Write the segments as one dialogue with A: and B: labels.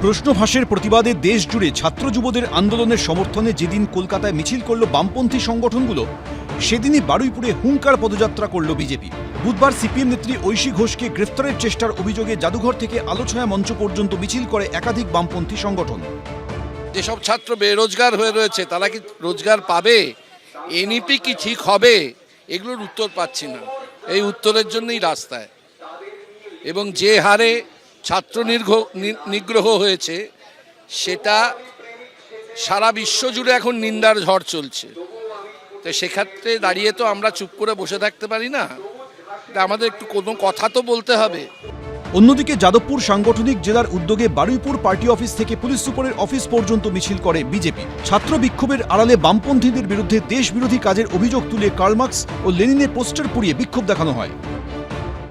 A: প্রশ্ন ফাঁসের প্রতিবাদে দেশ জুড়ে ছাত্র যুবদের আন্দোলনের সমর্থনে যেদিন কলকাতায় মিছিল করল বামপন্থী সংগঠনগুলো, সেদিনই বারুইপুরে হুঙ্কার পদযাত্রা করল বিজেপি। বুধবার সিপিএম নেত্রী ঐশী ঘোষকে গ্রেফতারের চেষ্টার অভিযোগে জাদুঘর থেকে আলোছায়া মঞ্চ পর্যন্ত মিছিল করে একাধিক বামপন্থী সংগঠন।
B: যেসব ছাত্র বেরোজগার হয়ে রয়েছে তারা কি রোজগার পাবে, এনইপি কি ঠিক হবে, এগুলোর উত্তর পাচ্ছি না। এই উত্তরের জন্যই রাস্তায়, এবং যে হারে ছাত্র নিগ্রহ হয়েছে সেটা সারা বিশ্ব জুড়ে এখন নিন্দার ঝড় চলছে। তো সেক্ষেত্রে দাঁড়িয়ে তো আমরা চুপ করে বসে থাকতে পারি না, আমাদের একটু কোনো কথা তো বলতে হবে।
A: অন্যদিকে যাদবপুর সাংগঠনিক জেলার উদ্যোগে বারুইপুর পার্টি অফিস থেকে পুলিশ সুপারের অফিস পর্যন্ত মিছিল করে বিজেপি। ছাত্র বিক্ষোভের আড়ালে বামপন্থীদের বিরুদ্ধে দেশবিরোধী কাজের অভিযোগ তুলে কার্ল মার্কস ও লেনিনের পোস্টার পুড়িয়ে বিক্ষোভ দেখানো হয়।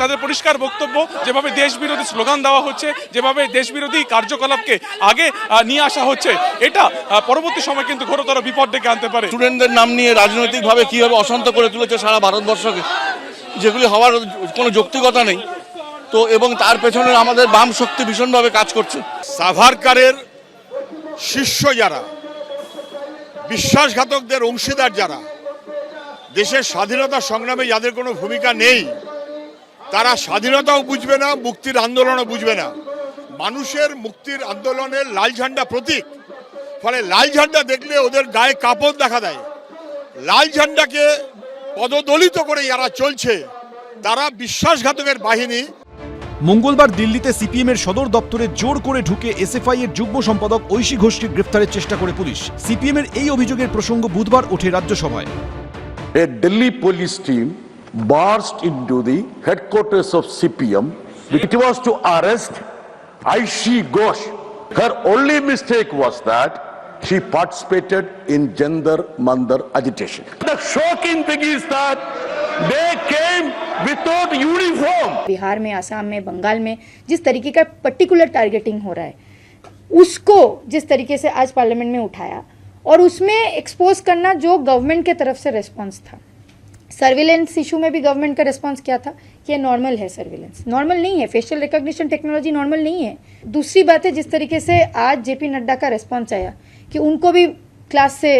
C: তাদের পরিষ্কার বক্তব্য, যেভাবে দেশবিরোধী স্লোগান দেওয়া হচ্ছে, যেভাবে দেশবিরোধী কার্যকলাপকে আগে নিয়ে আসা হচ্ছে, এটা পরবর্তী সময় কিন্তু ঘোরতর বিপদ ডেকে আনতে পারে।
D: স্টুডেন্টদের নাম নিয়ে রাজনৈতিকভাবে কীভাবে অশান্ত করে তুলেছে সারা ভারতবর্ষকে, যেগুলি হওয়ার কোনো যৌক্তিকতা নেই। তো এবং তার পেছনে আমাদের বাম শক্তি ভীষণভাবে কাজ করছে।
E: সাভারকারের শিষ্য যারা, বিশ্বাসঘাতকদের অংশীদার যারা, দেশের স্বাধীনতা সংগ্রামে যাদের কোনো ভূমিকা নেই, তারা স্বাধীনতাও বুঝবে না, মুক্তির আন্দোলনও বুঝবে না। মানুষের মুক্তির আন্দোলনের লাল ঝান্ডা প্রতীক, ফলে লাল ঝান্ডা দেখলে ওদের গায়ে কাঁপন দেখা দেয়। লাল ঝান্ডাকে পদদলিত করে যারা চলছে তারা বিশ্বাসঘাতকের বাহিনী।
A: মঙ্গলবার দিল্লিতে সিপিএম এর সদর দপ্তরে জোর করে ঢুকে এসএফআই এর যুগ্ম সম্পাদক ঐশী ঘোষকে গ্রেফতারের চেষ্টা করে পুলিশ। সিপিএম এর এই অভিযোগের প্রসঙ্গ বুধবার ওঠে রাজ্যসভায়।
F: A Delhi police team burst into the headquarters of CPM. It was to arrest Aishi Ghosh. Her only mistake was that she participated in Jandar Mandar agitation. The shocking thing is that they came without uniform.
G: Bihar में, आसाम में, बंगाल में जिस तरीके का particular targeting हो रहा है, उसको जिस तरीके से आज पार्लियामेंट में उठाया और उसमें एक्सपोज करना जो गवर्नमेंट के तरफ से रेस्पॉन्स था। सर्विलेंस इशू में भी गवर्नमेंट का रेस्पॉन्स क्या था कि ये नॉर्मल है, सर्विलेंस नॉर्मल नहीं है, फेशियल रिकॉग्निशन टेक्नोलॉजी नॉर्मल नहीं है। दूसरी बात है जिस तरीके से आज जेपी नड्डा का रेस्पॉन्स आया कि उनको भी क्लास से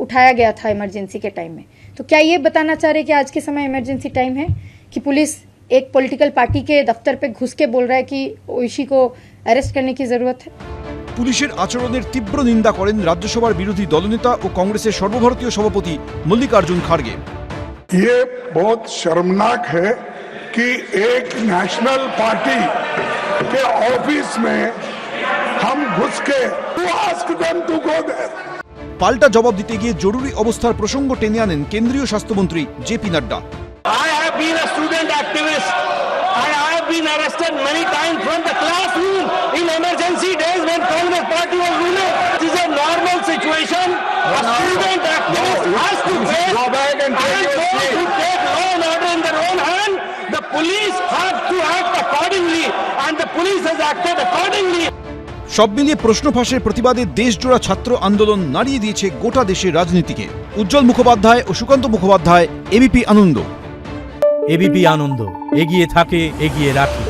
G: उठाया गया था इमरजेंसी के टाइम में, तो क्या ये बताना चाह रहे कि आज के समय इमरजेंसी टाइम है कि पुलिस एक पॉलिटिकल पार्टी के दफ्तर पे घुस के बोल रहा है कि ঐশী को अरेस्ट करने की जरूरत है।
A: পুলিশের আচরণের তীব্র নিন্দা করেন রাজ্যসভার বিরোধী দলনেতা ও কংগ্রেসের সর্বভারতীয় সভাপতি মল্লিকার্জুন খাড়গে।
H: ये बहुत शर्मनाक है कि एक नेशनल पार्टी के ऑफिस में हम घुस के ask them to go there।
A: পাল্টা জবাব দিতে গিয়ে জরুরি অবস্থার প্রসঙ্গ টেনে আনেন কেন্দ্রীয় স্বাস্থ্যমন্ত্রী JP Nadda.
D: I have been a student activist and I have been arrested many times from the classroom in emergency days when Congress party was ruling. This is a normal situation. A student activist has to face and those who take law and order in their own hand. The police have to act accordingly and the police has acted accordingly.
A: সব মিলিয়ে প্রশ্ন ফাঁসের প্রতিবাদে দেশজোড়া ছাত্র আন্দোলন নাড়িয়ে দিয়েছে গোটা দেশের রাজনীতিকে। উজ্জ্বল মুখোপাধ্যায় ও সুকান্ত মুখোপাধ্যায়, এবিপি আনন্দ।
I: এবিপি আনন্দ, এগিয়ে থাকে, এগিয়ে রাখে।